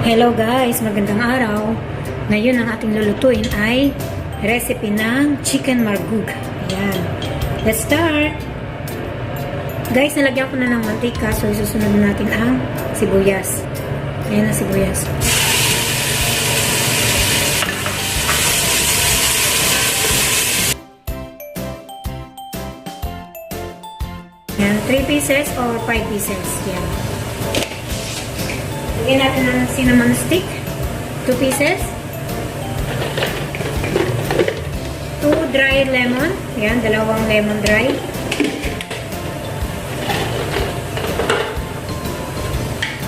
Hello guys, magandang araw. Ngayon ang ating lulutuin ay recipe ng chicken margug. Ayan. Let's start! Guys, nalagyan ko na ng mantika, so isusunod natin ang sibuyas. Ayan ang sibuyas. Ayan, 3 pieces or 5 pieces. Ayan. Lagyan natin ng cinnamon stick. 2 pieces. 2 dry lemon. Ayan, dalawang lemon dry.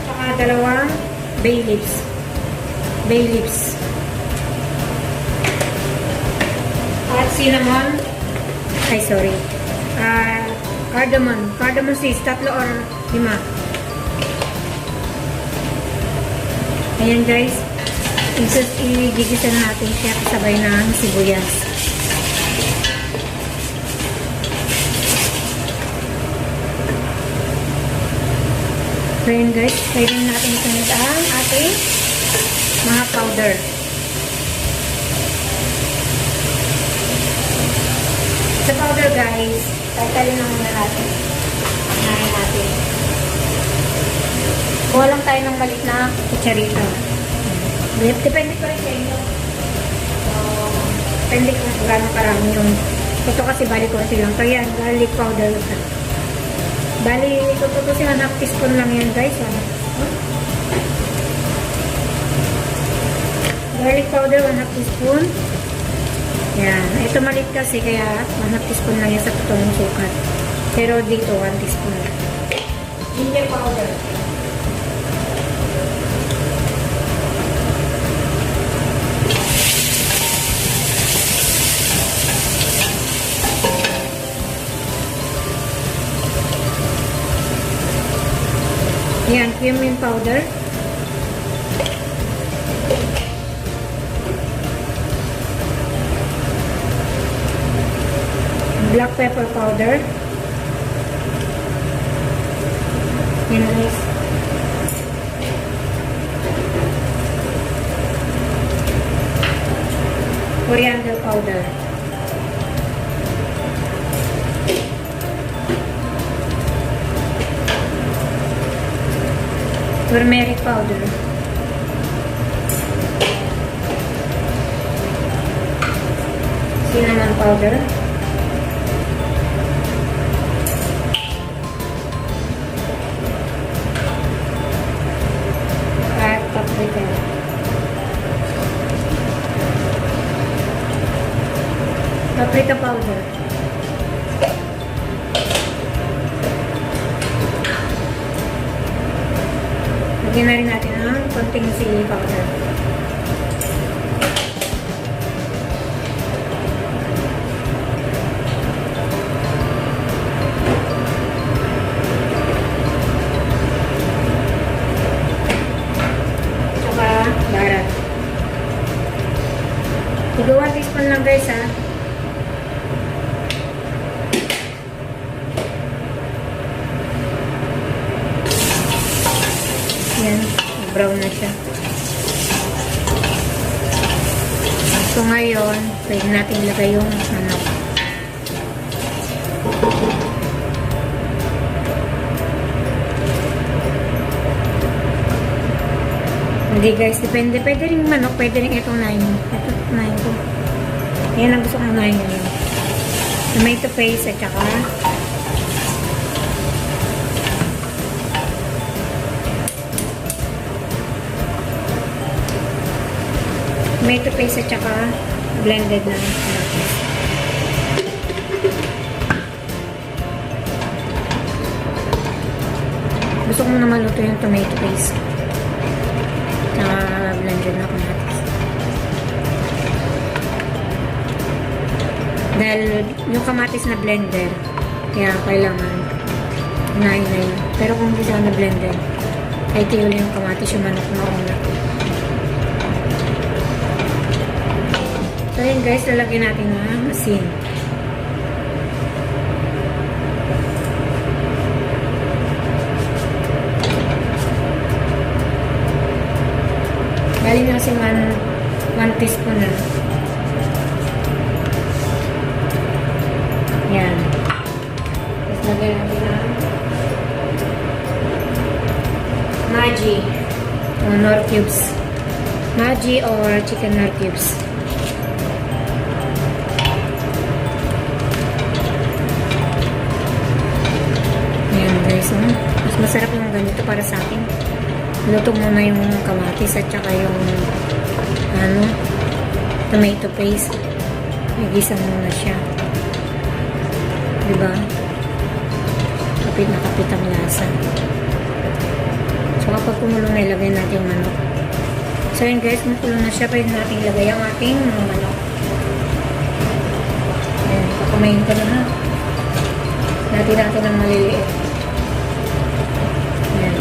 Saka dalawang bay leaves. Bay leaves. At cinnamon. Ay, sorry. Cardamom. Cardamom seeds. 3 or 5. Ayan guys, igigisa na natin siya kasabay ng sibuyas. So ayan guys, pwede natin isunod ang ating mga powder. Sa powder guys, tatalin na muna natin. Pagnahin natin. Kuha lang tayo ng maliit na kutsarita. Depende ko rin sa inyo. Depende kung gano'ng karami yung... Ito kasi bali ko silang. So yan, garlic powder. Bali, ito siya 1/2 teaspoon lang yan guys. Garlic powder, 1/2 teaspoon. Yan. Ito maliit kasi kaya 1/2 teaspoon lang yan sa totoong sukat. Pero dito, 1 teaspoon lang. Ginger powder. Yan, cumin powder. Black pepper powder. Yan guys. Coriander powder. Turmeric powder. Cinnamon powder. At paprika. Paprika powder. Lagyan na rin natin ang konting chili powder. Saka barat. Tigo 1 teaspoon lang guys ha. Yan, brown na siya. So ngayon, pwede natin ilagay yung manok. Hindi guys, depende. Pwede rin manok, pwede rin itong nain. Ito, nain ko. Yan ang gusto kong nain ngayon. Tomato paste at saka tomato paste at saka blended na kamatis. Gusto ko na maluto yung tomato paste. Blended na kamatis. Dahil yung kamatis na blender, kaya kailangan nain. Pero kung hindi siya na blender, ay tiyo yung kamatis yung manok na una. So yun guys, lalagyan natin ng asin. 1 teaspoon na. Yan. Tapos lagyan natin ng Maggi or Knorr cubes. Maggi or chicken Knorr cubes. Ayan guys, mas masarap yung ganito para sa akin. Luto muna yung kamatis at saka yung tomato paste. Igisa muna siya. Diba? Kapit na kapit ang lasa. So kapag kumulo na, ilagay natin yung manok. So yun guys, kung kulo na siya, pwede natin ilagay ang ating mga manok. Ayan, pakumayin ko na ha. Natin ang maliliit. Ayan.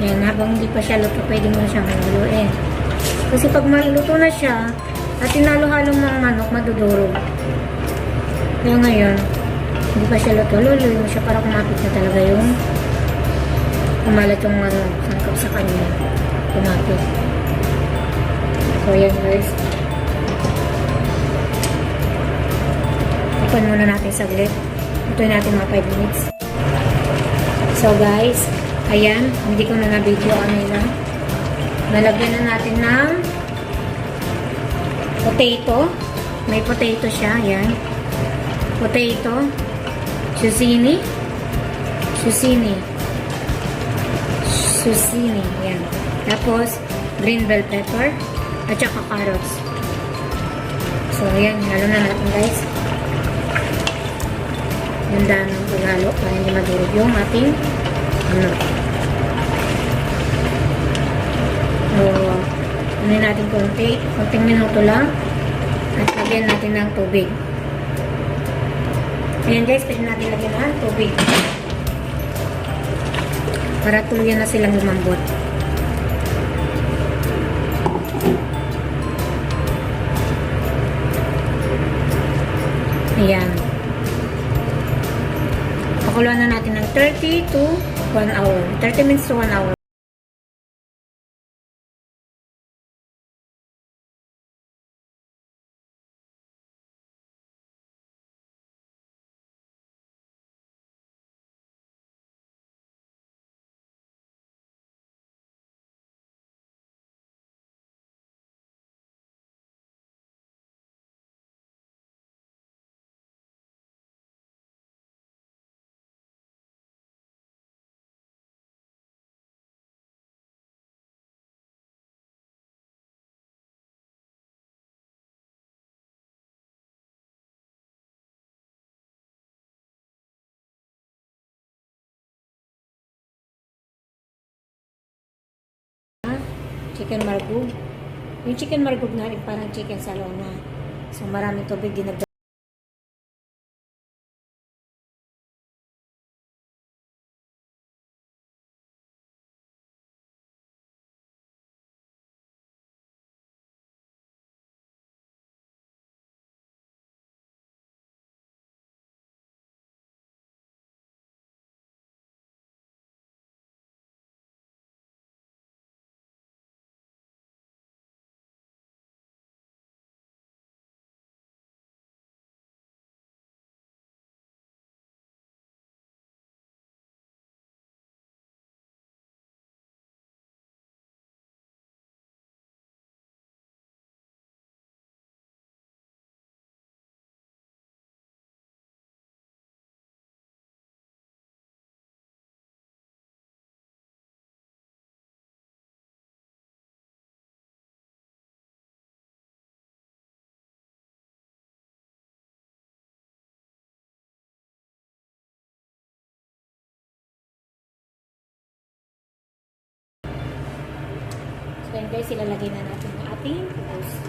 Ayan, habang hindi pa siya luto, pwede mo siyang haluin. Kasi pag maluto na siya, at tinalo-halong mga manok, madudurog. Kaya ngayon, hindi pa siya luto, luluin mo siya para kumapit na talaga yung kumalat yung sangkap sa kanya. Kumapit. So, ayan guys. Ipan muna natin saglit. Lutuin natin mga 5 minutes. So guys, ayan, hindi ko na na-video kanina. Nalagyan na natin ng potato. May potato siya, ayan. Potato. Zucchini. Ayan. Tapos, green bell pepper. At saka carrots. So, ayan, halo na natin guys. Ganda ng paghalo para hindi madurog yung ating ano natin konting minuto lang at lagyan natin ng tubig. Ayan guys, pwede natin lagyan ng tubig para tuluyan na silang lumambot. Ayan. Pakuluan na natin ng 30 to 1 hour. 30 minutes to 1 hour. Chicken margug. Yung chicken margug na rin parang chicken salona. So maraming tubig dinagdag. So yun guys, ilalagay na natin ang ating toast.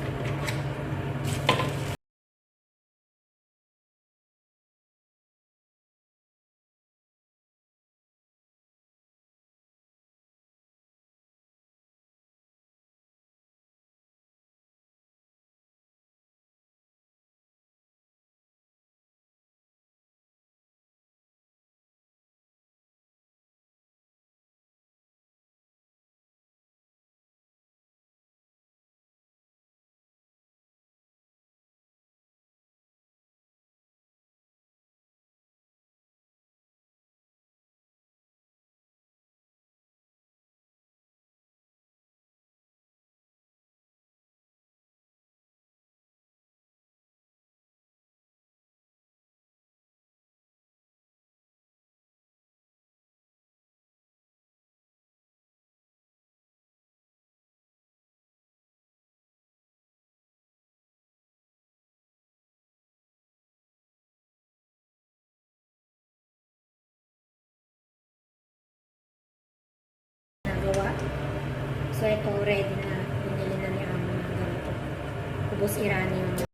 gawa. So ito ready na, binili na ni Amo ng ganito. Ubos irani yung